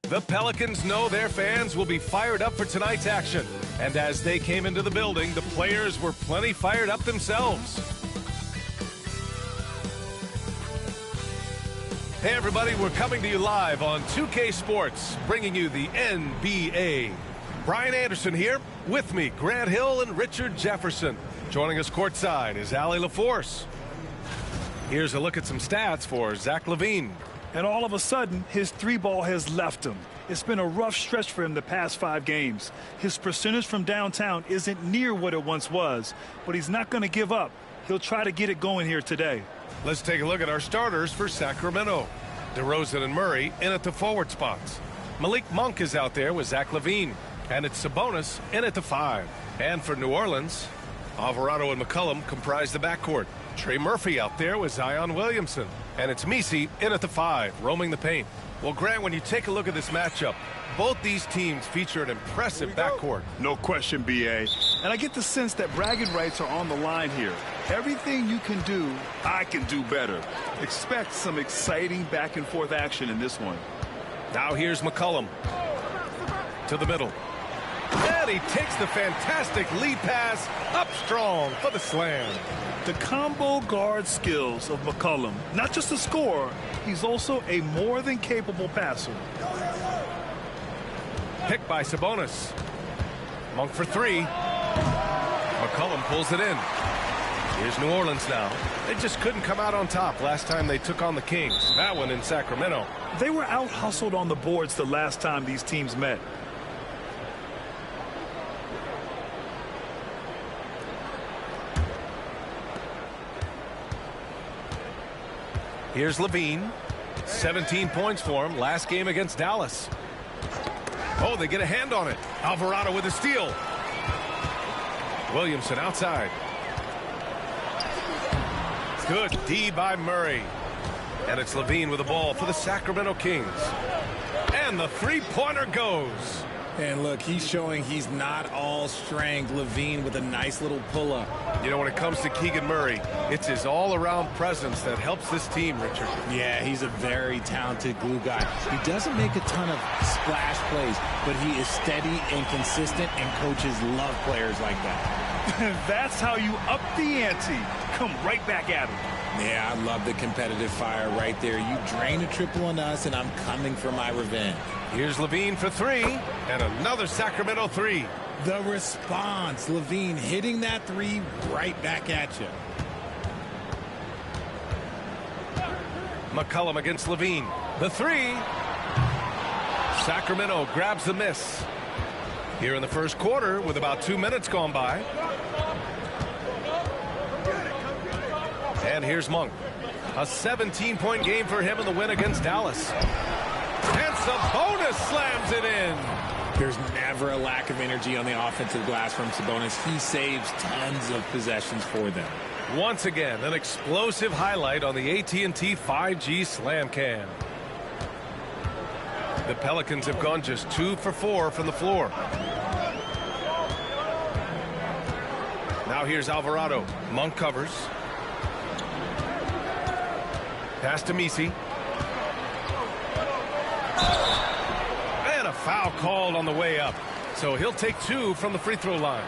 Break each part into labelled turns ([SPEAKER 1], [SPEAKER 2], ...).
[SPEAKER 1] The Pelicans know their fans will be fired up for tonight's action. And as they came into the building, the players were plenty fired up themselves. Hey everybody, we're coming to you live on 2K Sports, bringing you the NBA. Brian Anderson here, with me, Grant Hill and Richard Jefferson. Joining us courtside is Allie LaForce. Here's a look at some stats for Zach LaVine.
[SPEAKER 2] And all of a sudden, his three ball has left him. It's been a rough stretch for him the past 5 games. His percentage from downtown isn't near what it once was, but he's not going to give up. He'll try to get it going here today.
[SPEAKER 1] Let's take a look at our starters for Sacramento. DeRozan and Murray in at the forward spots. Malik Monk is out there with Zach LaVine. And it's Sabonis in at the 5. And for New Orleans, Alvarado and McCollum comprise the backcourt. Trey Murphy out there with Zion Williamson. And it's Messi in at the 5, roaming the paint. Well, Grant, when you take a look at this matchup, both these teams feature an impressive backcourt.
[SPEAKER 2] No question, B.A. And I get the sense that bragging rights are on the line here. Everything you can do, I can do better. Expect some exciting back-and-forth action in this one.
[SPEAKER 1] Now here's McCollum to the middle. And he takes the fantastic lead pass up strong for the slam.
[SPEAKER 2] The combo guard skills of McCollum, not just a scorer, he's also a more than capable passer.
[SPEAKER 1] Picked by Sabonis. Monk for 3. McCollum pulls it in. Here's New Orleans now. They just couldn't come out on top last time they took on the Kings. That one in Sacramento.
[SPEAKER 2] They were out-hustled on the boards the last time these teams met.
[SPEAKER 1] Here's LaVine. 17 points for him last game against Dallas. Oh, they get a hand on it. Alvarado with a steal. Williamson outside. Good D by Murray. And it's LaVine with the ball for the Sacramento Kings. And the three-pointer goes.
[SPEAKER 3] And look, he's showing he's not all strength. LaVine with a nice little pull-up.
[SPEAKER 1] You know, when it comes to Keegan Murray, it's his all-around presence that helps this team, Richard.
[SPEAKER 3] Yeah, he's a very talented glue guy. He doesn't make a ton of splash plays, but he is steady and consistent, and coaches love players like that.
[SPEAKER 2] That's how you up the ante. Come right back at him.
[SPEAKER 3] Yeah, I love the competitive fire right there. You drain a triple on us, and I'm coming for my revenge.
[SPEAKER 1] Here's LaVine for 3, and another Sacramento 3.
[SPEAKER 3] The response, LaVine hitting that 3 right back at you.
[SPEAKER 1] McCollum against LaVine. The 3. Sacramento grabs the miss. Here in the first quarter with about 2 minutes gone by. And here's Monk. A 17-point game for him in the win against Dallas. And Sabonis slams it in.
[SPEAKER 3] There's never a lack of energy on the offensive glass from Sabonis. He saves tons of possessions for them.
[SPEAKER 1] Once again, an explosive highlight on the AT&T 5G Slam Cam. The Pelicans have gone just 2 for 4 from the floor. Now here's Alvarado. Monk covers. Pass to Messi. And a foul called on the way up. So he'll take 2 from the free throw line.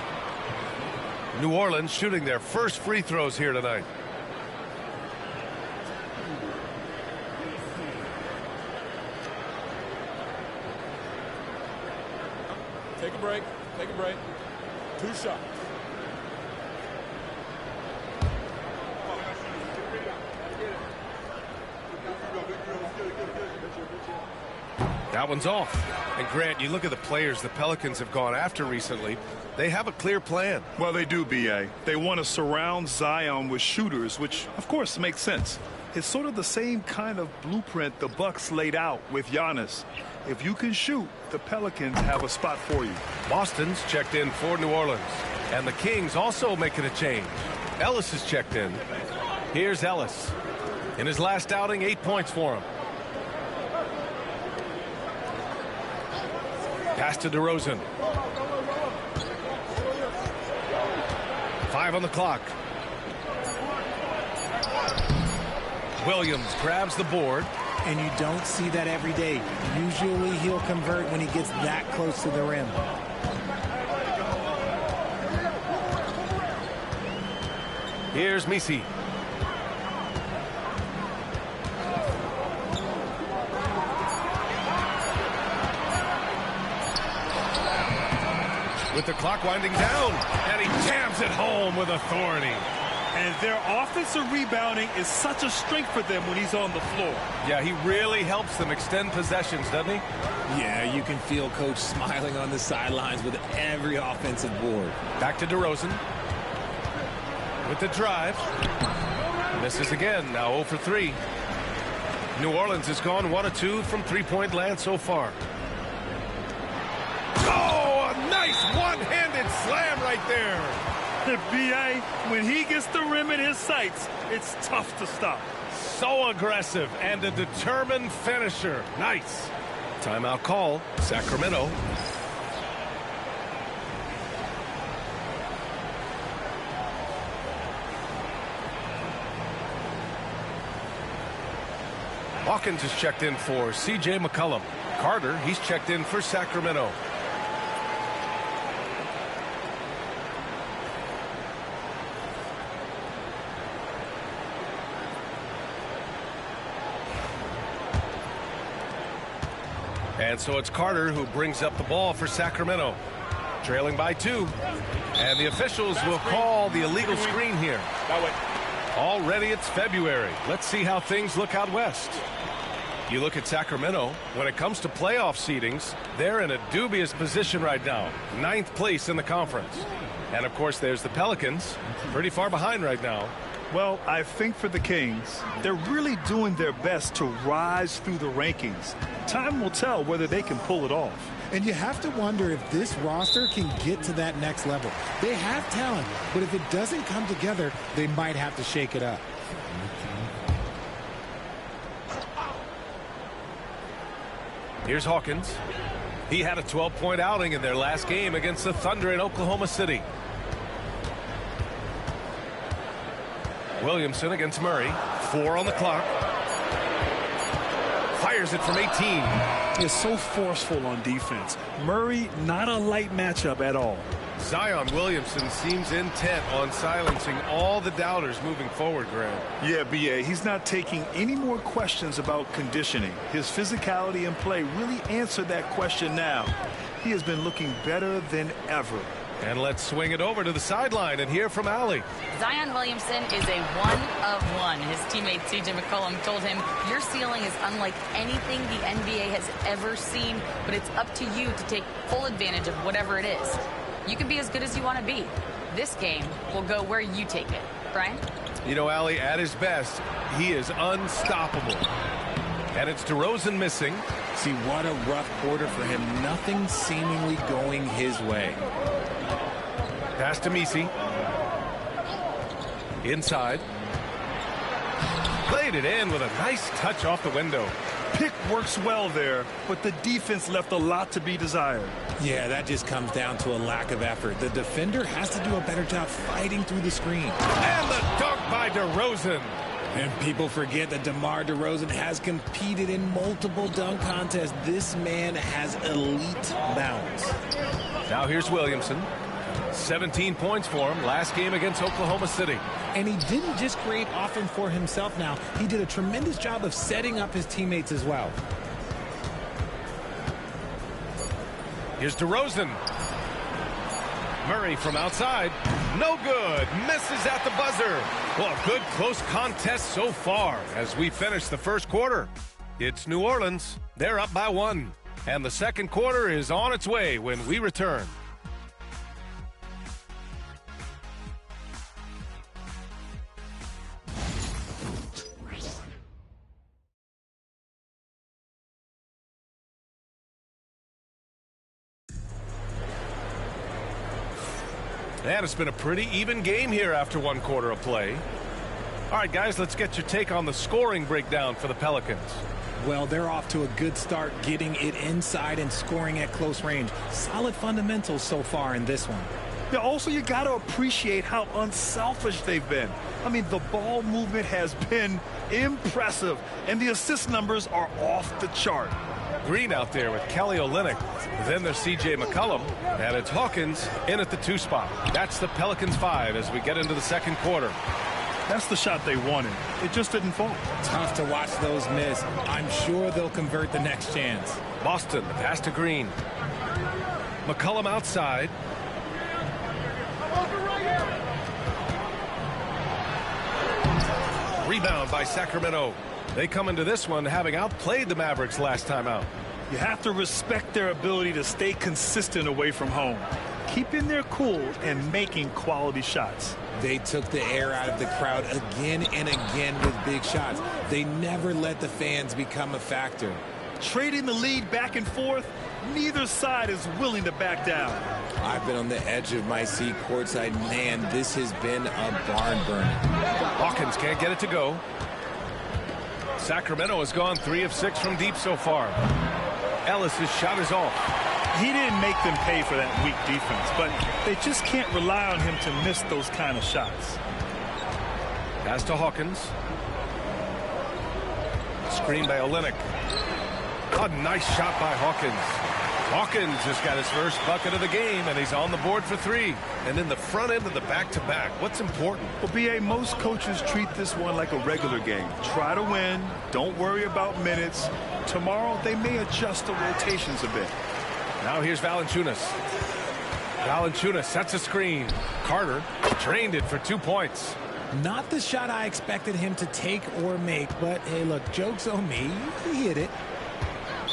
[SPEAKER 1] New Orleans shooting their first free throws here tonight.
[SPEAKER 4] Take a break. Take a break. 2 shots.
[SPEAKER 1] That one's off. And Grant, you look at the players the Pelicans have gone after recently. They have a clear plan.
[SPEAKER 2] Well, they do, B.A. They want to surround Zion with shooters, which, of course, makes sense. It's sort of the same kind of blueprint the Bucks laid out with Giannis. If you can shoot, the Pelicans have a spot for you.
[SPEAKER 1] Boston's checked in for New Orleans. And the Kings also making a change. Ellis is checked in. Here's Ellis. In his last outing, 8 points for him. Pass to DeRozan. 5 on the clock. Williams grabs the board.
[SPEAKER 3] and you don't see that every day. Usually he'll convert when he gets that close to the rim.
[SPEAKER 1] Here's Messi. With the clock winding down, and he jams it home with authority.
[SPEAKER 2] And their offensive rebounding is such a strength for them when he's on the floor.
[SPEAKER 1] Yeah, he really helps them extend possessions, doesn't he?
[SPEAKER 3] Yeah, you can feel Coach smiling on the sidelines with every offensive board.
[SPEAKER 1] Back to DeRozan. With the drive. Misses again, now 0 for 3. New Orleans has gone 1 of 2 from three-point land so far. Oh, a nice one-handed slam right there.
[SPEAKER 2] B.A., when he gets the rim in his sights, it's tough to stop.
[SPEAKER 1] So aggressive and a determined finisher. Nice. Timeout call, Sacramento. Hawkins is checked in for C.J. McCollum. Carter, he's checked in for Sacramento. And so it's Carter who brings up the ball for Sacramento. Trailing by 2. And the officials will call the illegal screen here. Already it's February. Let's see how things look out west. You look at Sacramento, when it comes to playoff seedings, they're in a dubious position right now. 9th place in the conference. And of course there's the Pelicans, pretty far behind right now.
[SPEAKER 2] Well, I think for the Kings, they're really doing their best to rise through the rankings. Time will tell whether they can pull it off.
[SPEAKER 5] And you have to wonder if this roster can get to that next level. They have talent, but if it doesn't come together, they might have to shake it up.
[SPEAKER 1] Here's Hawkins. He had a 12-point outing in their last game against the Thunder in Oklahoma City. Williamson against Murray. 4 on the clock. Fires it from 18.
[SPEAKER 2] Is so forceful on defense. Murray, not a light matchup at all.
[SPEAKER 1] Zion Williamson seems intent on silencing all the doubters moving forward, Graham.
[SPEAKER 2] Yeah, B.A., he's not taking any more questions about conditioning. His physicality and play really answered that question now. He has been looking better than ever.
[SPEAKER 1] And let's swing it over to the sideline and hear from Allie.
[SPEAKER 6] Zion Williamson is a 1 of 1. His teammate C.J. McCollum told him, your ceiling is unlike anything the NBA has ever seen, but it's up to you to take full advantage of whatever it is. You can be as good as you want to be. This game will go where you take it. Brian?
[SPEAKER 1] You know, Allie, at his best, he is unstoppable. And it's DeRozan missing.
[SPEAKER 3] See, what a rough quarter for him. Nothing seemingly going his way.
[SPEAKER 1] Pass to Messi. Inside. Played it in with a nice touch off the window.
[SPEAKER 2] Pick works well there, but the defense left a lot to be desired.
[SPEAKER 3] Yeah, that just comes down to a lack of effort. The defender has to do a better job fighting through the screen.
[SPEAKER 1] And the dunk by DeRozan.
[SPEAKER 3] And people forget that DeMar DeRozan has competed in multiple dunk contests. This man has elite bounce.
[SPEAKER 1] Now here's Williamson. 17 points for him last game against Oklahoma City.
[SPEAKER 5] And he didn't just create offense for himself now. He did a tremendous job of setting up his teammates as well.
[SPEAKER 1] Here's DeRozan. Murray from outside. No good. Misses at the buzzer. Well, a good close contest so far as we finish the first quarter. It's New Orleans. They're up by 1. And the second quarter is on its way when we return. And it's been a pretty even game here after 1 quarter of play. All right, guys, let's get your take on the scoring breakdown for the Pelicans.
[SPEAKER 5] Well, they're off to a good start getting it inside and scoring at close range. Solid fundamentals so far in this one.
[SPEAKER 2] Yeah, also, you got to appreciate how unselfish they've been. I mean, the ball movement has been impressive, and the assist numbers are off the chart.
[SPEAKER 1] Green out there with Kelly Olynyk. Then there's C.J. McCollum, and it's Hawkins in at the 2 spot. That's the Pelicans 5 as we get into the second quarter.
[SPEAKER 2] That's the shot they wanted. It just didn't fall.
[SPEAKER 3] Tough to watch those miss. I'm sure they'll convert the next chance.
[SPEAKER 1] Boston, the pass to Green. McCollum outside. Rebound by Sacramento. They come into this one having outplayed the Mavericks last time out.
[SPEAKER 2] You have to respect their ability to stay consistent away from home, keeping their cool and making quality shots.
[SPEAKER 3] They took the air out of the crowd again and again with big shots. They never let the fans become a factor.
[SPEAKER 2] Trading the lead back and forth, neither side is willing to back down.
[SPEAKER 3] I've been on the edge of my seat courtside. Man, this has been a barn burner.
[SPEAKER 1] Hawkins can't get it to go. Sacramento has gone 3 of 6 from deep so far. Ellis's shot is off.
[SPEAKER 2] He didn't make them pay for that weak defense, but they just can't rely on him to miss those kind of shots.
[SPEAKER 1] Pass to Hawkins. Screen by Olynyk. A nice shot by Hawkins. Hawkins just got his first bucket of the game, and he's on the board for 3. And in the front end of the back-to-back, what's important?
[SPEAKER 2] Well, B.A., most coaches treat this one like a regular game. Try to win. Don't worry about minutes. Tomorrow, they may adjust the rotations a bit.
[SPEAKER 1] Now here's Valanciunas. Valanciunas sets a screen. Carter drained it for 2 points.
[SPEAKER 5] Not the shot I expected him to take or make, but hey, look, joke's on me. He hit it.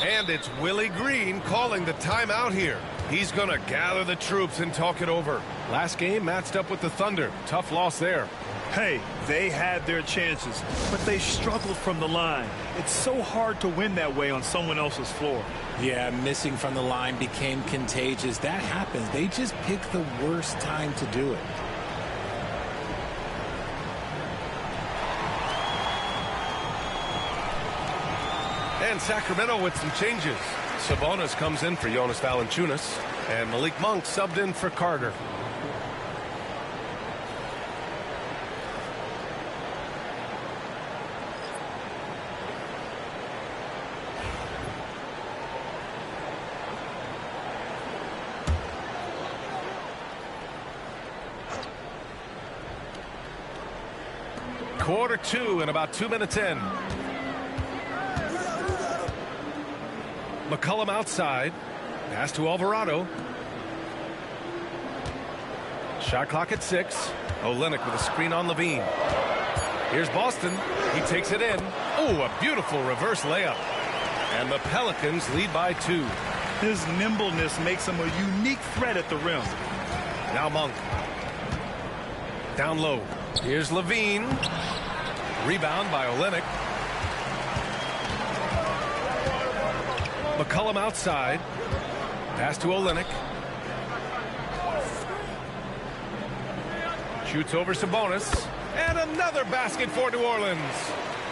[SPEAKER 1] And it's Willie Green calling the timeout here. He's going to gather the troops and talk it over. Last game matched up with the Thunder. Tough loss there.
[SPEAKER 2] Hey, they had their chances, but they struggled from the line. It's so hard to win that way on someone else's floor.
[SPEAKER 3] Yeah, missing from the line became contagious. That happens. They just picked the worst time to do it.
[SPEAKER 1] And Sacramento with some changes. Sabonis comes in for Jonas Valanciunas, and Malik Monk subbed in for Carter. Quarter 2 and about 2 minutes in. McCollum outside. Pass to Alvarado. Shot clock at 6. Olynyk with a screen on Levine. Here's Boston. He takes it in. Oh, a beautiful reverse layup. And the Pelicans lead by 2.
[SPEAKER 2] His nimbleness makes him a unique threat at the rim.
[SPEAKER 1] Now Monk. Down low. Here's Levine. Rebound by Olynyk. McCollum outside. Pass to Olynyk. Shoots over Sabonis. And another basket for New Orleans.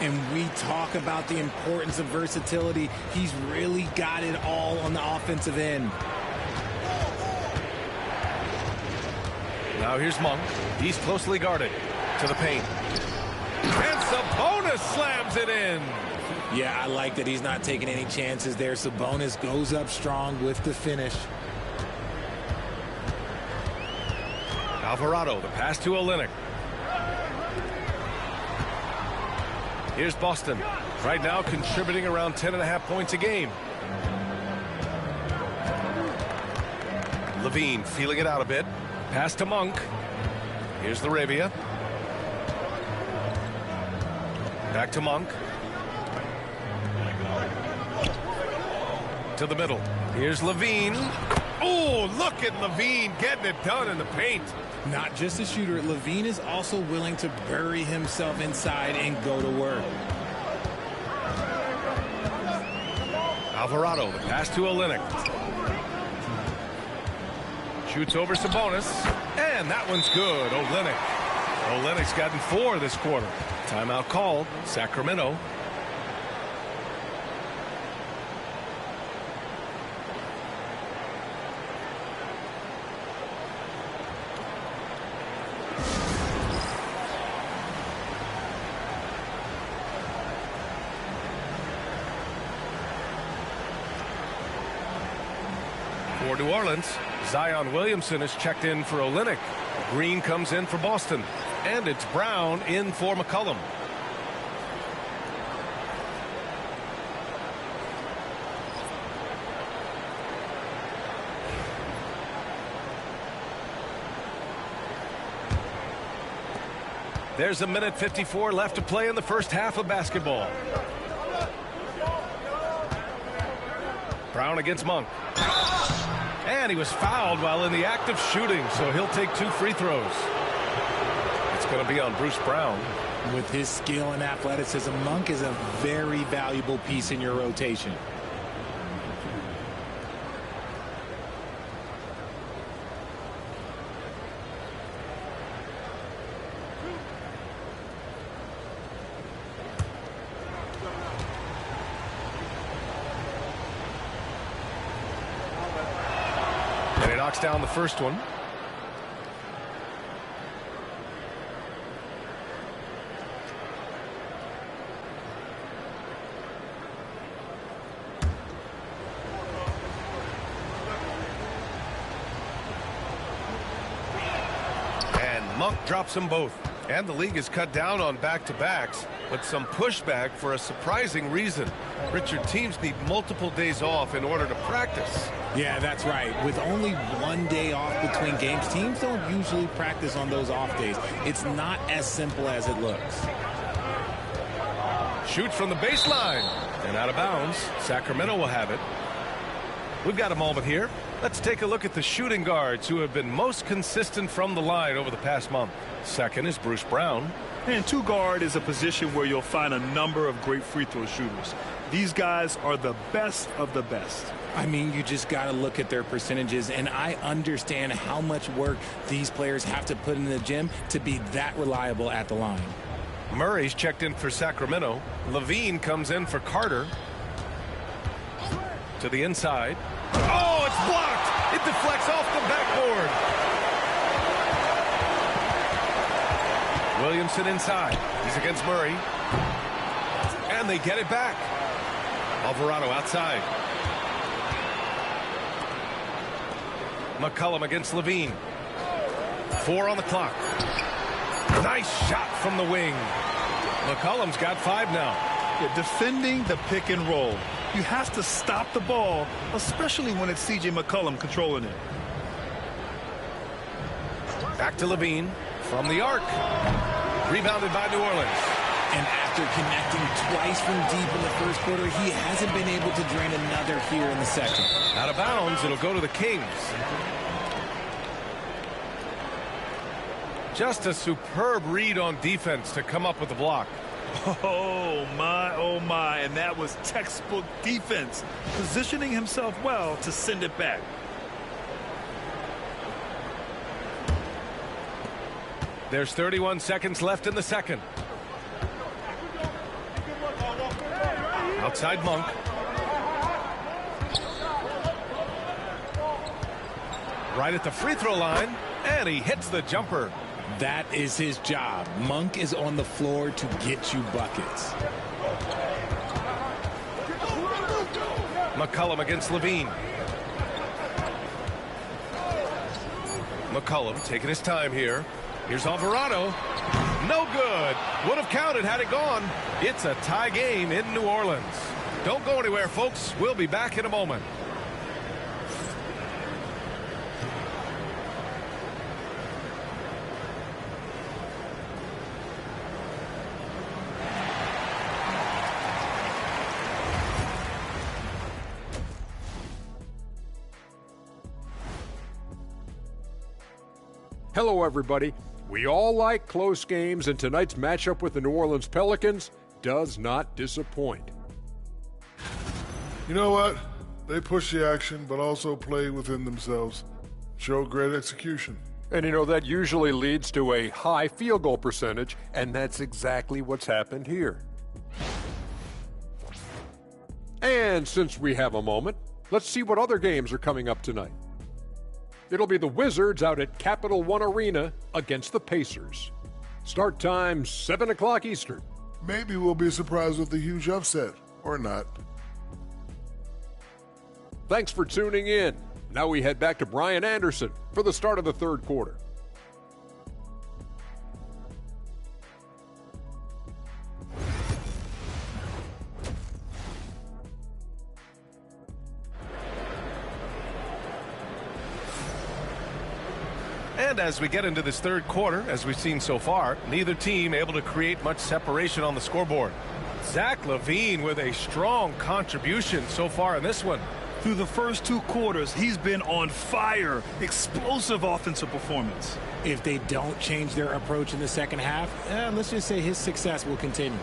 [SPEAKER 3] And we talk about the importance of versatility. He's really got it all on the offensive end.
[SPEAKER 1] Now here's Monk. He's closely guarded to the paint. And Sabonis slams it in.
[SPEAKER 3] Yeah, I like that he's not taking any chances there. Sabonis goes up strong with the finish.
[SPEAKER 1] Alvarado, the pass to Olynyk. Here's Boston. Right now contributing around 10.5 points a game. Levine feeling it out a bit. Pass to Monk. Here's Laravia. Back to Monk. To the middle. Here's Levine. Oh, look at Levine getting it done in the paint.
[SPEAKER 3] Not just a shooter, Levine is also willing to bury himself inside and go to work.
[SPEAKER 1] Alvarado, the pass to Olynyk. Shoots over Sabonis. And that one's good. Olynyk. Olynyk's gotten 4 this quarter. Timeout called. Sacramento. For New Orleans, Zion Williamson is checked in for Olynyk. Green comes in for Boston. And it's Brown in for McCollum. There's a minute 54 left to play in the first half of basketball. Brown against Monk. And he was fouled while in the act of shooting, so he'll take 2 free throws. It's going to be on Bruce Brown.
[SPEAKER 3] With his skill and athleticism, Monk is a very valuable piece in your rotation.
[SPEAKER 1] Down the first one. And Monk drops them both. And the league has cut down on back-to-backs, but some pushback for a surprising reason. Richard, teams need multiple days off in order to practice.
[SPEAKER 3] Yeah, that's right. With only 1 day off between games, teams don't usually practice on those off days. It's not as simple as it looks.
[SPEAKER 1] Shoots from the baseline. And out of bounds. Sacramento will have it. We've got a moment here. Let's take a look at the shooting guards who have been most consistent from the line over the past month. Second is Bruce Brown.
[SPEAKER 2] And 2 guard is a position where you'll find a number of great free throw shooters. These guys are the best of the best.
[SPEAKER 3] I mean, you just got to look at their percentages, and I understand how much work these players have to put in the gym to be that reliable at the line.
[SPEAKER 1] Murray's checked in for Sacramento. Levine comes in for Carter. To the inside. Oh, it's blocked! It deflects off the backboard. Williamson inside. He's against Murray. And they get it back. Alvarado outside. McCollum against Levine. 4 on the clock. Nice shot from the wing. McCollum's got 5 now.
[SPEAKER 2] Yeah, defending the pick and roll. You have to stop the ball, especially when it's C.J. McCollum controlling it.
[SPEAKER 1] Back to Levine from the arc. Rebounded by New Orleans.
[SPEAKER 3] And after connecting twice from deep in the first quarter, he hasn't been able to drain another here in the second.
[SPEAKER 1] Out of bounds, it'll go to the Kings. Just a superb read on defense to come up with the block.
[SPEAKER 2] Oh, my, and that was textbook defense, positioning himself well to send it back.
[SPEAKER 1] There's 31 seconds left in the second. Outside Monk. Right at the free throw line, and he hits the jumper.
[SPEAKER 3] That is his job. Monk is on the floor to get you buckets.
[SPEAKER 1] McCollum against Levine. McCollum taking his time here. Here's Alvarado. No good. Would have counted had it gone. It's a tie game in New Orleans. Don't go anywhere, folks. We'll be back in a moment.
[SPEAKER 7] Hello, everybody. We all like close games, and tonight's matchup with the New Orleans Pelicans does not disappoint.
[SPEAKER 8] You know what? They push the action, but also play within themselves. Show great execution.
[SPEAKER 7] And you know, that usually leads to a high field goal percentage, and that's exactly what's happened here. And since we have a moment, let's see what other games are coming up tonight. It'll be the Wizards out at Capital One Arena against the Pacers. Start time 7 o'clock Eastern.
[SPEAKER 8] Maybe we'll be surprised with a huge upset, or not.
[SPEAKER 7] Thanks for tuning in. Now we head back to Brian Anderson for the start of the third quarter.
[SPEAKER 1] And as we get into this third quarter, as we've seen so far, neither team able to create much separation on the scoreboard. Zach LaVine with a strong contribution so far in this one.
[SPEAKER 2] Through the first 2 quarters, he's been on fire. Explosive offensive performance.
[SPEAKER 3] If they don't change their approach in the second half, let's just say his success will continue.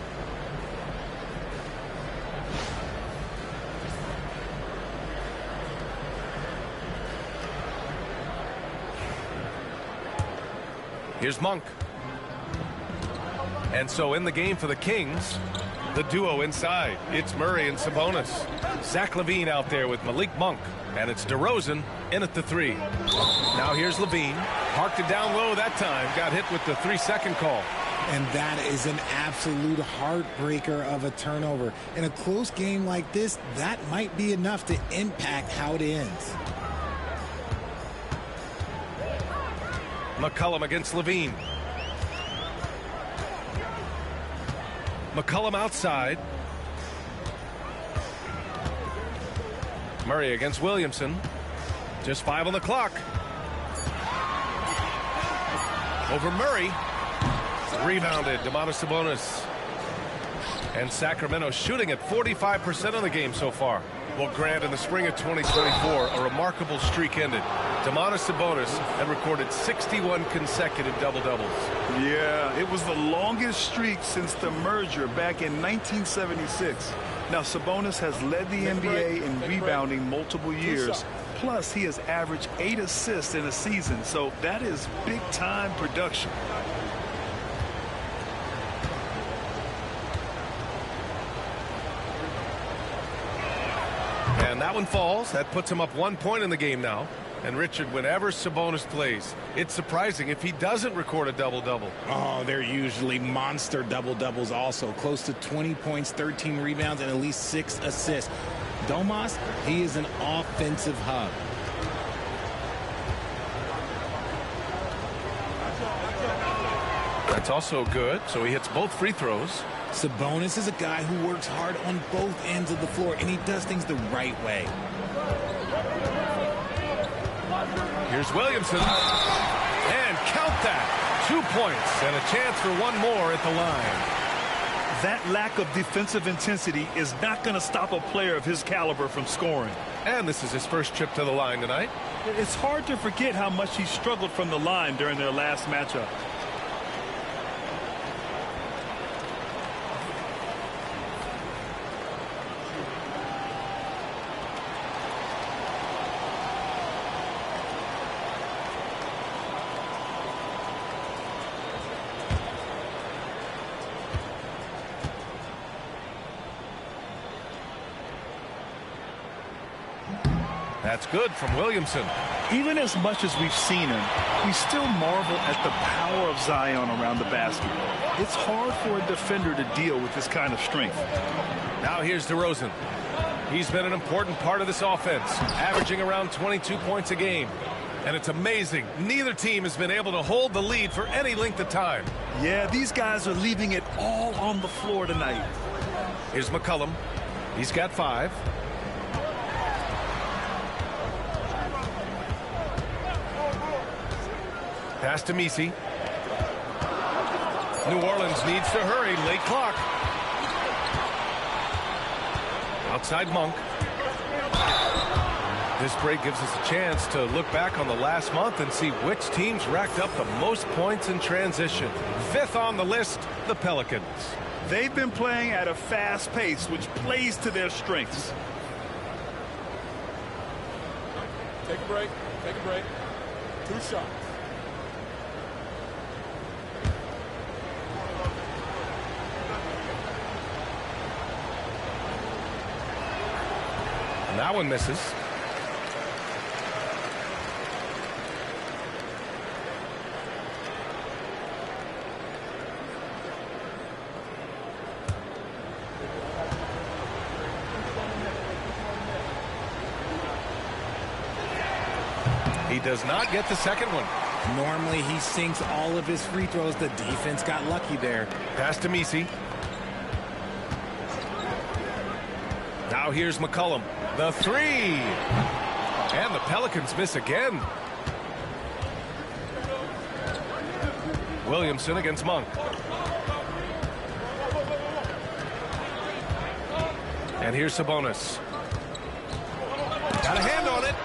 [SPEAKER 1] Here's Monk. And so in the game for the Kings, the duo inside. It's Murray and Sabonis. Zach LaVine out there with Malik Monk. And it's DeRozan in at the 3. Now here's LaVine. Parked it down low that time. Got hit with the 3-second call.
[SPEAKER 5] And that is an absolute heartbreaker of a turnover. In a close game like this, that might be enough to impact how it ends.
[SPEAKER 1] McCollum against LaVine. McCollum outside. Murray against Williamson. Just 5 on the clock. Over Murray. Rebounded. Domantas Sabonis. And Sacramento shooting at 45% of the game so far. Well, Grant, in the spring of 2024, a remarkable streak ended. Domantas Sabonis had recorded 61 consecutive double-doubles.
[SPEAKER 2] Yeah, it was the longest streak since the merger back in 1976. Now, Sabonis has led the NBA in rebounding multiple years. Plus, he has averaged 8 assists in a season, so that is big-time production.
[SPEAKER 1] And that one falls. That puts him up 1 point in the game now. And Richard, whenever Sabonis plays, it's surprising if he doesn't record a double-double.
[SPEAKER 3] Oh, they're usually monster double-doubles also. Close to 20 points, 13 rebounds, and at least 6 assists. Domas, he is an offensive hub.
[SPEAKER 1] That's also good. So he hits both free throws.
[SPEAKER 3] Sabonis is a guy who works hard on both ends of the floor, and he does things the right way.
[SPEAKER 1] Here's Williamson. And count that. 2 points and a chance for one more at the line.
[SPEAKER 2] That lack of defensive intensity is not going to stop a player of his caliber from scoring.
[SPEAKER 1] And this is his first trip to the line tonight.
[SPEAKER 2] It's hard to forget how much he struggled from the line during their last matchup.
[SPEAKER 1] That's good from Williamson.
[SPEAKER 2] Even as much as we've seen him, we still marvel at the power of Zion around the basket. It's hard for a defender to deal with this kind of strength.
[SPEAKER 1] Now here's DeRozan. He's been an important part of this offense, averaging around 22 points a game. And it's amazing, neither team has been able to hold the lead for any length of time.
[SPEAKER 2] Yeah, these guys are leaving it all on the floor tonight.
[SPEAKER 1] Here's McCollum. He's got 5. Pass to Messi. New Orleans needs to hurry. Late clock. Outside Monk. This break gives us a chance to look back on the last month and see which teams racked up the most points in transition. 5th on the list, the Pelicans.
[SPEAKER 2] They've been playing at a fast pace, which plays to their strengths.
[SPEAKER 4] Take a break. Take a break. 2 shots.
[SPEAKER 1] And that one misses. He does not get the second one.
[SPEAKER 3] Normally, he sinks all of his free throws. The defense got lucky there.
[SPEAKER 1] Pass to Misi. Now here's McCollum. The three. And the Pelicans miss again. Williamson against Monk. And here's Sabonis. Got a hand on it.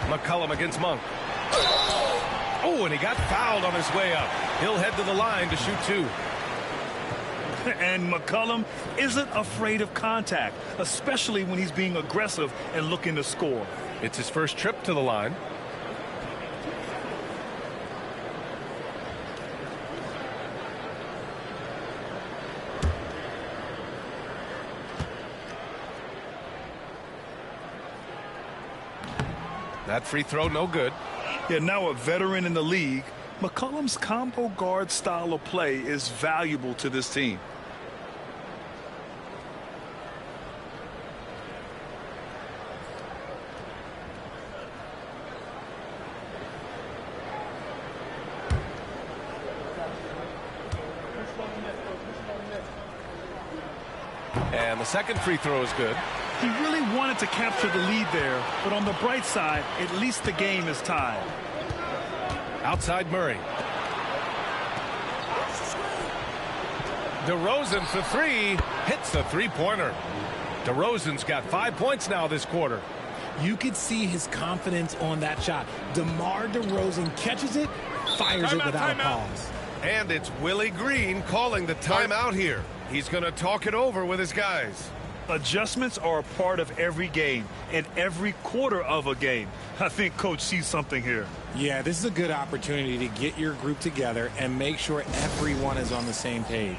[SPEAKER 1] McCollum against Monk. Oh, and he got fouled on his way up. He'll head to the line to shoot two.
[SPEAKER 2] And McCollum isn't afraid of contact, especially when he's being aggressive and looking to score.
[SPEAKER 1] It's his first trip to the line. That free throw, no good.
[SPEAKER 2] Yeah, now a veteran in the league, McCollum's combo guard style of play is valuable to this team.
[SPEAKER 1] And the second free throw is good.
[SPEAKER 2] He really wanted to capture the lead there, but on the bright side, at least the game is tied.
[SPEAKER 1] Outside Murray. DeRozan for three. Hits the three-pointer. DeRozan's got 5 points now this quarter.
[SPEAKER 3] You could see his confidence on that shot. DeMar DeRozan catches it, fires it without a pause.
[SPEAKER 1] And it's Willie Green calling the timeout here. He's going to talk it over with his guys.
[SPEAKER 2] Adjustments are a part of every game and every quarter of a game. I think Coach sees something here.
[SPEAKER 3] Yeah, this is a good opportunity to get your group together and make sure everyone is on the same page.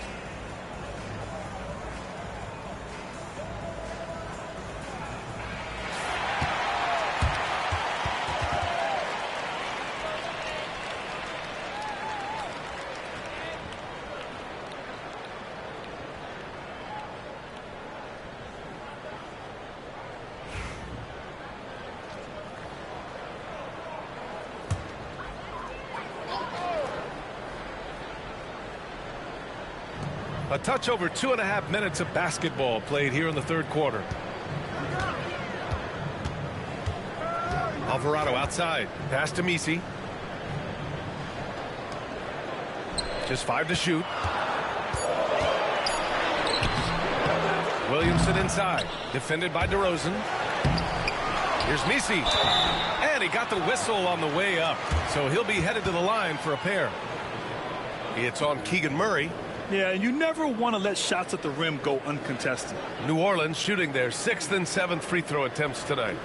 [SPEAKER 1] A touch over 2.5 minutes of basketball played here in the third quarter. Alvarado outside. Pass to Misi. Just 5 to shoot. Williamson inside. Defended by DeRozan. Here's Misi. And he got the whistle on the way up. So he'll be headed to the line for a pair. It's on Keegan Murray.
[SPEAKER 2] Yeah, you never want to let shots at the rim go uncontested.
[SPEAKER 1] New Orleans shooting their 6th and 7th free throw attempts tonight.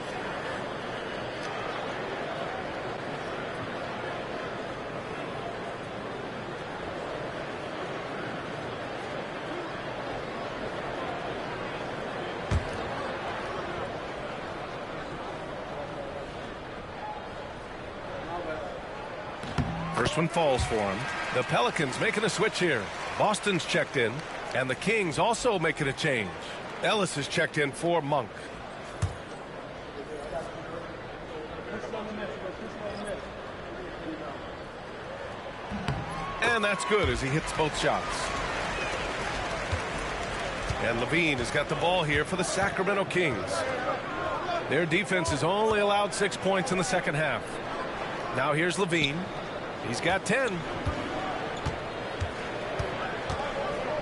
[SPEAKER 1] First one falls for him. The Pelicans making a switch here. Boston's checked in, and the Kings also making a change. Ellis is checked in for Monk. And that's good as he hits both shots. And Levine has got the ball here for the Sacramento Kings. Their defense has only allowed 6 points in the second half. Now here's Levine. He's got 10.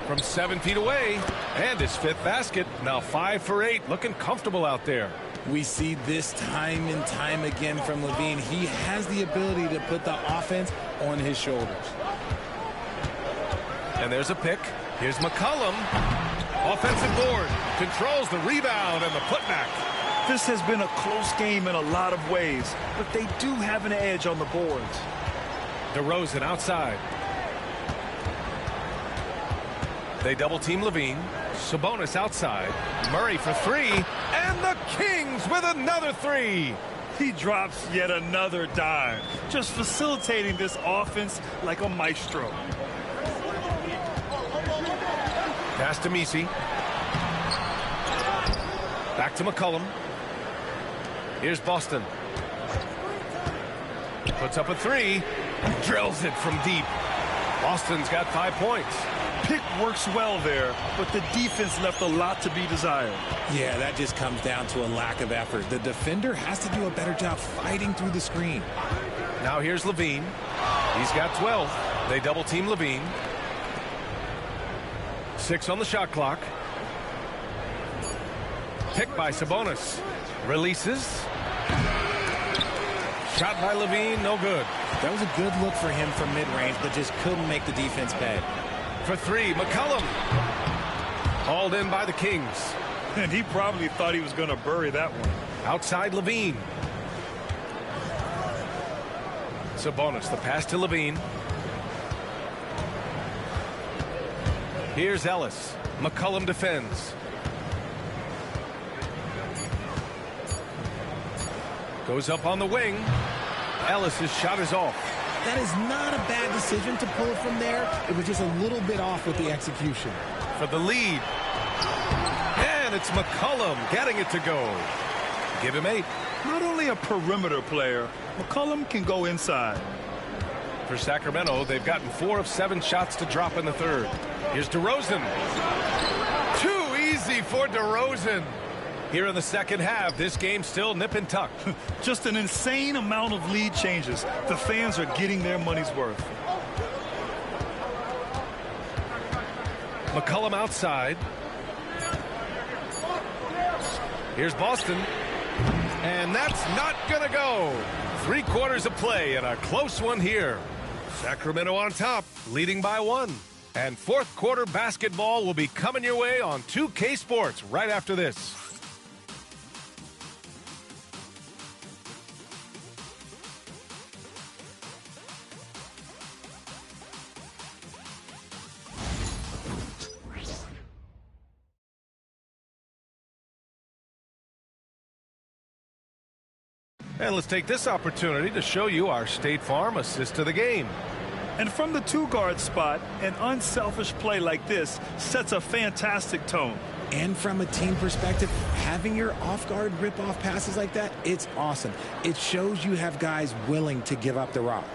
[SPEAKER 1] From 7 feet away, and his 5th basket. Now 5 for 8, looking comfortable out there.
[SPEAKER 3] We see this time and time again from Levine. He has the ability to put the offense on his shoulders.
[SPEAKER 1] And there's a pick. Here's McCollum. Offensive board. Controls the rebound and the putback.
[SPEAKER 2] This has been a close game in a lot of ways, but they do have an edge on the boards.
[SPEAKER 1] DeRozan outside. They double team Levine. Sabonis outside. Murray for three. And the Kings with another three.
[SPEAKER 2] He drops yet another dime, just facilitating this offense like a maestro.
[SPEAKER 1] Pass to Misi. Back to McCollum. Here's Boston. Puts up a three. Drills it from deep. Boston's got 5 points.
[SPEAKER 2] Pick works well there, but the defense left a lot to be desired.
[SPEAKER 3] Yeah, that just comes down to a lack of effort. The defender has to do a better job fighting through the screen.
[SPEAKER 1] Now here's Levine. He's got 12. They double team Levine. 6 on the shot clock. Pick by Sabonis. Releases. Shot by Levine, no good.
[SPEAKER 3] That was a good look for him from mid-range, but just couldn't make the defense pay.
[SPEAKER 1] For 3, McCollum. Hauled in by the Kings.
[SPEAKER 2] And he probably thought he was going to bury that one.
[SPEAKER 1] Outside Levine. Sabonis, the pass to Levine. Here's Ellis. McCollum defends. Goes up on the wing. Ellis's shot is off.
[SPEAKER 5] That is not a bad decision to pull it from there. It was just a little bit off with the execution.
[SPEAKER 1] For the lead. And it's McCollum getting it to go. Give him 8.
[SPEAKER 2] Not only a perimeter player, McCollum can go inside.
[SPEAKER 1] For Sacramento, they've gotten 4 of 7 shots to drop in the third. Here's DeRozan. Too easy for DeRozan. Here in the second half, this game's still nip and tuck.
[SPEAKER 2] Just an insane amount of lead changes. The fans are getting their money's worth.
[SPEAKER 1] McCollum outside. Here's Boston. And that's not going to go. 3 quarters of play and a close one here. Sacramento on top, leading by 1. And fourth quarter basketball will be coming your way on 2K Sports right after this. And let's take this opportunity to show you our State Farm assist to the game.
[SPEAKER 2] And from the 2-guard spot, an unselfish play like this sets a fantastic tone.
[SPEAKER 5] And from a team perspective, having your off-guard rip-off passes like that, it's awesome. It shows you have guys willing to give up the rock.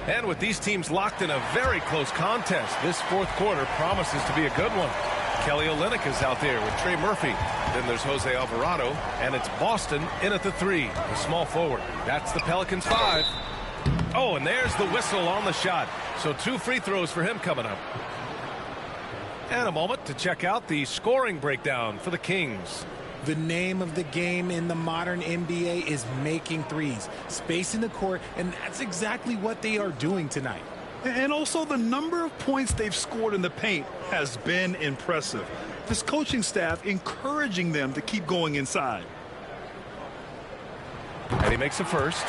[SPEAKER 1] And with these teams locked in a very close contest, this fourth quarter promises to be a good one. Kelly Olynyk is out there with Trey Murphy. Then there's Jose Alvarado, and it's Boston in at the 3, the small forward. That's the Pelicans 5. Oh, and there's the whistle on the shot. So 2 free throws for him coming up. And a moment to check out the scoring breakdown for the Kings.
[SPEAKER 5] The name of the game in the modern NBA is making threes, spacing the court, and that's exactly what they are doing tonight.
[SPEAKER 2] And also the number of points they've scored in the paint has been impressive. This coaching staff encouraging them to keep going inside.
[SPEAKER 1] And he makes a first.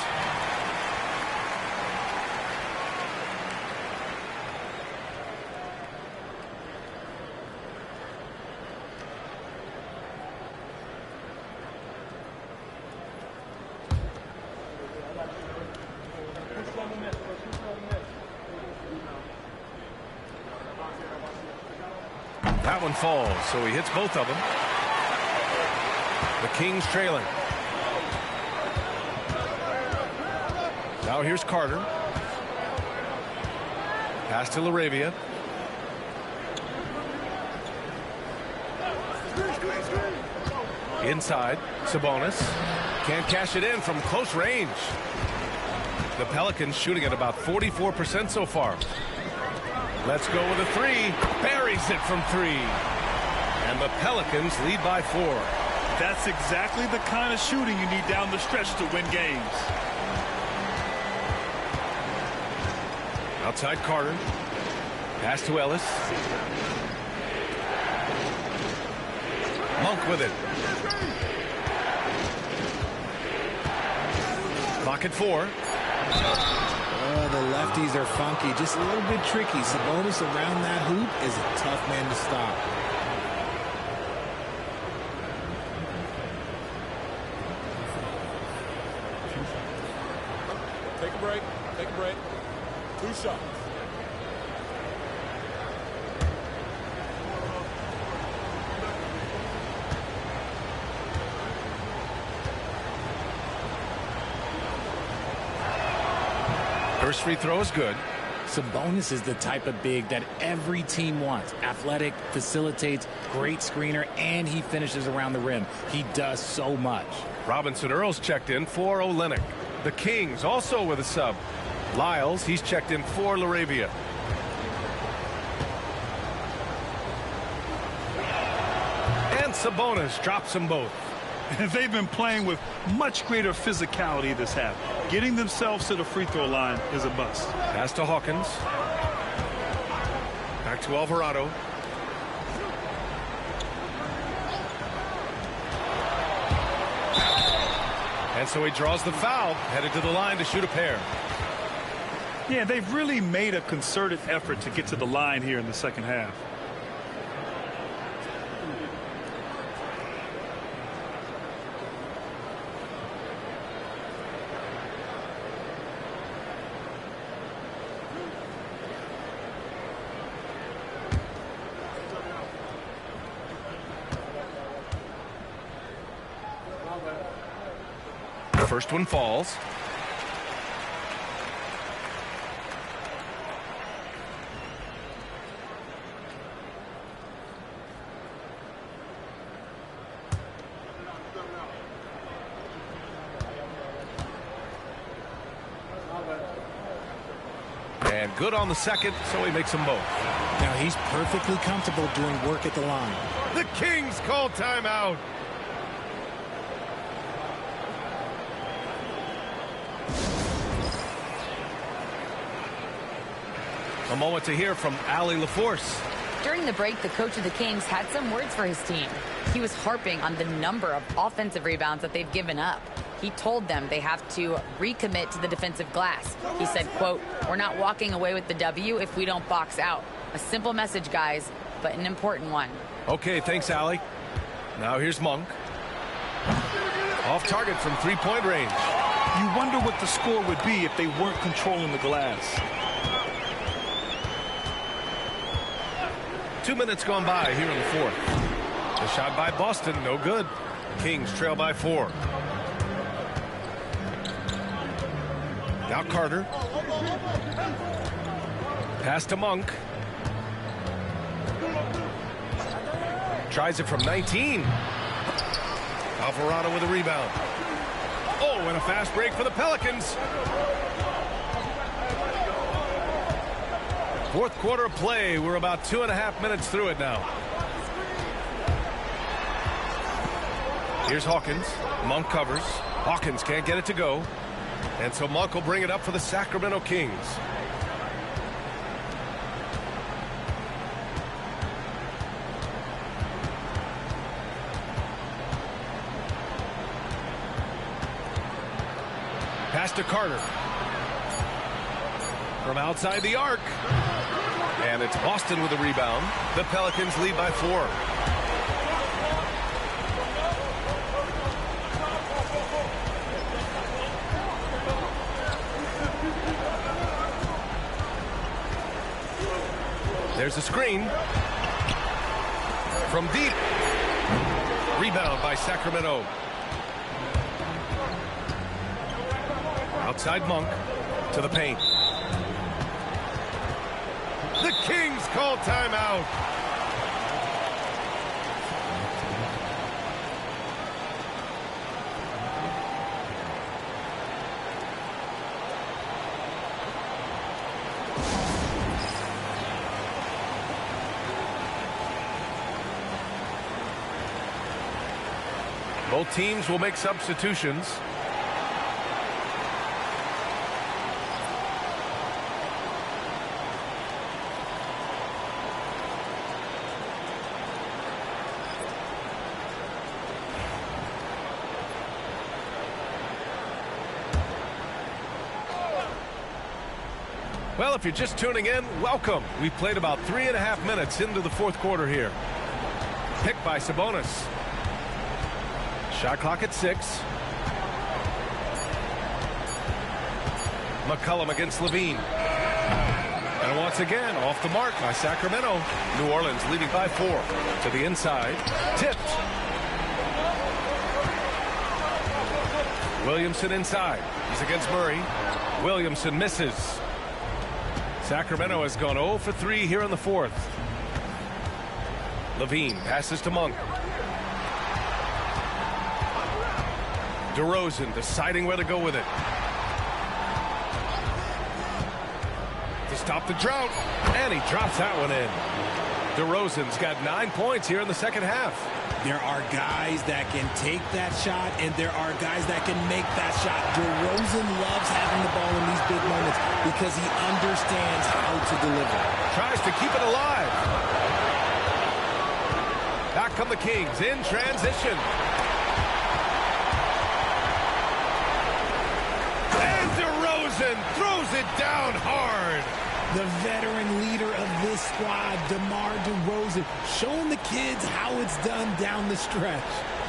[SPEAKER 1] That one falls, so he hits both of them. The Kings trailing. Now here's Carter. Pass to LaRavia. Inside, Sabonis. Can't cash it in from close range. The Pelicans shooting at about 44% so far. Let's go with a 3. Buries it from 3. And the Pelicans lead by 4.
[SPEAKER 2] That's exactly the kind of shooting you need down the stretch to win games.
[SPEAKER 1] Outside Carter. Pass to Ellis. Monk with it. Clock at 4.
[SPEAKER 5] Oh, the lefties are funky, just a little bit tricky. Sabonis around that hoop is a tough man to stop.
[SPEAKER 4] Take a break. Take a break. 2 shots.
[SPEAKER 1] First free throw is good.
[SPEAKER 3] Sabonis is the type of big that every team wants. Athletic, facilitates, great screener, and he finishes around the rim. He does so much.
[SPEAKER 1] Robinson Earls checked in for Olynyk. The Kings also with a sub. Lyles, he's checked in for Laravia. And Sabonis drops them both.
[SPEAKER 2] They've been playing with much greater physicality this half. Getting themselves to the free throw line is a bust.
[SPEAKER 1] Pass to Hawkins. Back to Alvarado. And so he draws the foul, headed to the line to shoot a pair.
[SPEAKER 2] Yeah, they've really made a concerted effort to get to the line here in the second half.
[SPEAKER 1] First one falls. And good on the second, so he makes them both.
[SPEAKER 5] Now he's perfectly comfortable doing work at the line.
[SPEAKER 1] The Kings call timeout. A moment to hear from Allie LaForce.
[SPEAKER 6] During the break, the coach of the Kings had some words for his team. He was harping on the number of offensive rebounds that they've given up. He told them they have to recommit to the defensive glass. He said, quote, "We're not walking away with the W if we don't box out." A simple message, guys, but an important one.
[SPEAKER 1] Okay, thanks, Allie. Now here's Monk. Off target from three-point range.
[SPEAKER 2] You wonder what the score would be if they weren't controlling the glass.
[SPEAKER 1] 2 minutes gone by here in the fourth. The shot by Boston, no good. Kings trail by 4. Now Carter. Pass to Monk. Tries it from 19. Alvarado with a rebound. Oh, and a fast break for the Pelicans. Fourth quarter of play. We're about 2.5 minutes through it now. Here's Hawkins. Monk covers. Hawkins can't get it to go. And so Monk will bring it up for the Sacramento Kings. Pass to Carter. From outside the arc. And it's Boston with a rebound. The Pelicans lead by 4. There's a screen. From deep. Rebound by Sacramento. Outside Monk to the paint. The Kings call timeout. Both teams will make substitutions. Well, if you're just tuning in, welcome. We've played about 3.5 minutes into the fourth quarter here. Picked by Sabonis. Shot clock at 6. McCollum against Levine. And once again, off the mark by Sacramento. New Orleans leading by 4. To the inside. Tipped. Williamson inside. He's against Murray. Williamson misses. Sacramento has gone 0 for 3 here in the fourth. Levine passes to Monk. DeRozan deciding where to go with it. To stop the drought, and he drops that one in. DeRozan's got 9 points here in the second half.
[SPEAKER 3] There are guys that can take that shot, and there are guys that can make that shot. DeRozan loves having the ball in these big moments because he understands how to deliver.
[SPEAKER 1] Tries to keep it alive. Back come the Kings in transition. And DeRozan throws it down hard.
[SPEAKER 3] The veteran leader of this squad, DeMar DeRozan, showing the kids how it's done down the stretch.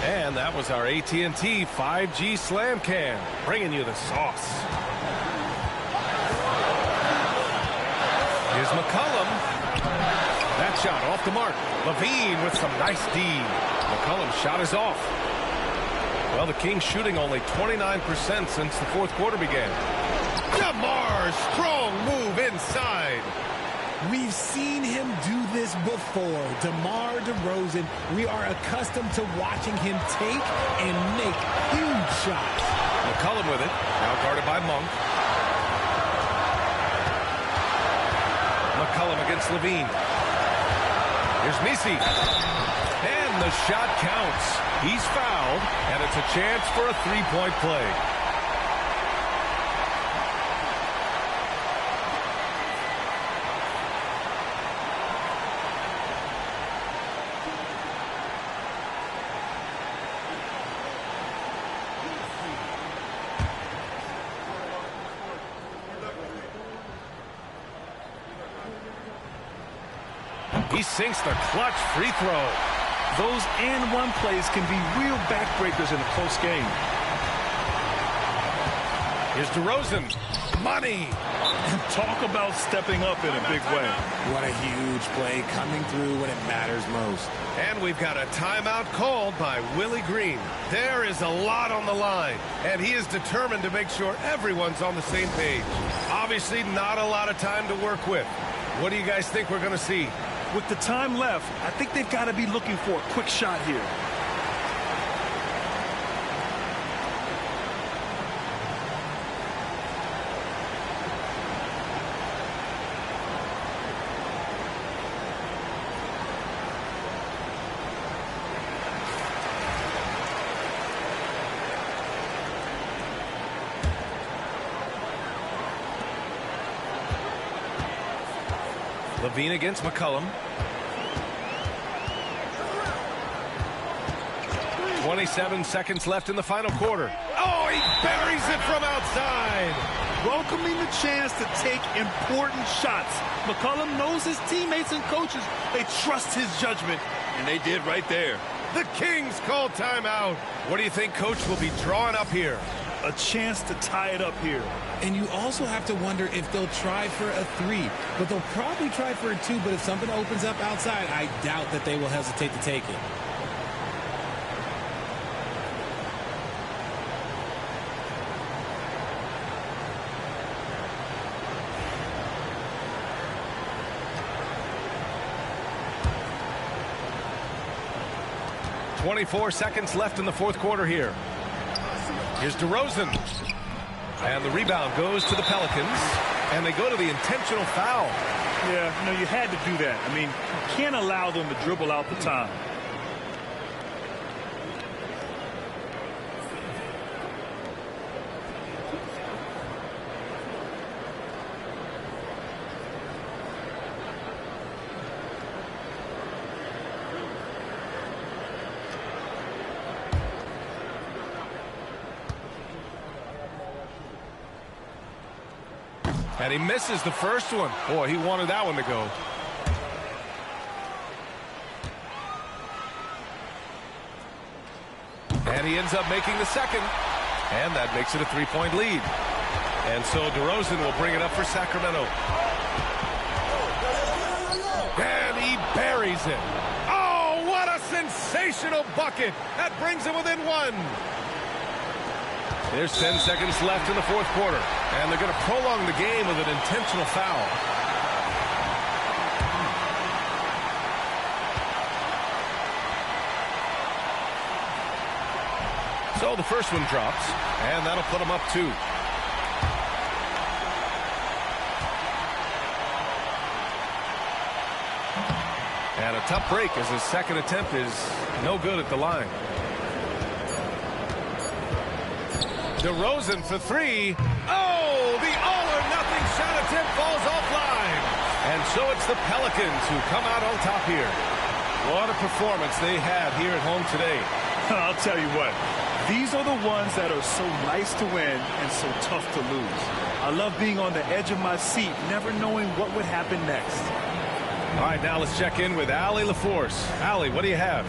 [SPEAKER 1] And that was our AT&T 5G Slam Cam, bringing you the sauce. Here's McCollum. That shot off the mark. Levine with some nice D. McCollum's shot is off. Well, the Kings shooting only 29% since the fourth quarter began. DeMar's strong move inside.
[SPEAKER 3] We've seen him do this before. DeMar DeRozan, we are accustomed to watching him take and make huge shots.
[SPEAKER 1] McCollum with it, now guarded by Monk. McCollum against Levine. Here's Misi. And the shot counts. He's fouled, and it's a chance for a three-point play. He sinks the clutch free throw.
[SPEAKER 2] Those and-one plays can be real backbreakers in a close game.
[SPEAKER 1] Here's DeRozan. Money.
[SPEAKER 2] Talk about stepping up in a big way.
[SPEAKER 3] What a huge play coming through when it matters most.
[SPEAKER 1] And we've got a timeout called by Willie Green. There is a lot on the line, and he is determined to make sure everyone's on the same page. Obviously, not a lot of time to work with. What do you guys think we're going to see?
[SPEAKER 2] With the time left, I think they've got to be looking for a quick shot here.
[SPEAKER 1] Levine against McCollum. 27 seconds left in the final quarter. Oh, he buries it from outside.
[SPEAKER 2] Welcoming the chance to take important shots. McCollum knows his teammates and coaches. They trust his judgment, and they did right there.
[SPEAKER 1] The Kings call timeout. What do you think Coach will be drawing up here?
[SPEAKER 2] A chance to tie it up here.
[SPEAKER 3] And you also have to wonder if they'll try for a three. But they'll probably try for a two. But if something opens up outside, I doubt that they will hesitate to take it.
[SPEAKER 1] .24 seconds left in the fourth quarter here. Here's DeRozan. And the rebound goes to the Pelicans. And they go to the intentional foul.
[SPEAKER 2] Yeah, you had to do that. I mean, you can't allow them to dribble out the time.
[SPEAKER 1] And he misses the first one. Boy, he wanted that one to go. And he ends up making the second. And that makes it a three-point lead. And so DeRozan will bring it up for Sacramento. And he buries it. Oh, what a sensational bucket. That brings him within one. There's 10 seconds left in the fourth quarter, and they're going to prolong the game with an intentional foul. So the first one drops, and that'll put them up 2. And a tough break as his second attempt is no good at the line. DeRozan for 3. Oh, the all-or-nothing shot attempt falls offline. And so it's the Pelicans who come out on top here. What a performance they had here at home today.
[SPEAKER 2] I'll tell you what. These are the ones that are so nice to win and so tough to lose. I love being on the edge of my seat, never knowing what would happen next.
[SPEAKER 1] All right, now let's check in with Allie LaForce. Allie, what do you have?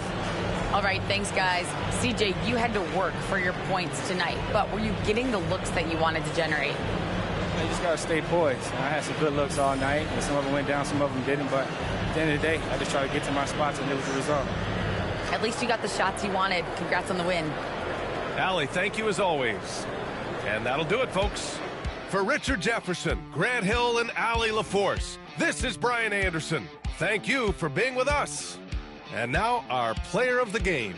[SPEAKER 6] All right, thanks, guys. CJ, you had to work for your points tonight, but were you getting the looks that you wanted to generate?
[SPEAKER 9] You just got to stay poised. I had some good looks all night, and some of them went down, some of them didn't, but at the end of the day, I just tried to get to my spots, and it was the result.
[SPEAKER 6] At least you got the shots you wanted. Congrats on the win.
[SPEAKER 1] Allie, thank you as always. And that'll do it, folks. For Richard Jefferson, Grant Hill, and Allie LaForce, this is Brian Anderson. Thank you for being with us. And now our player of the game.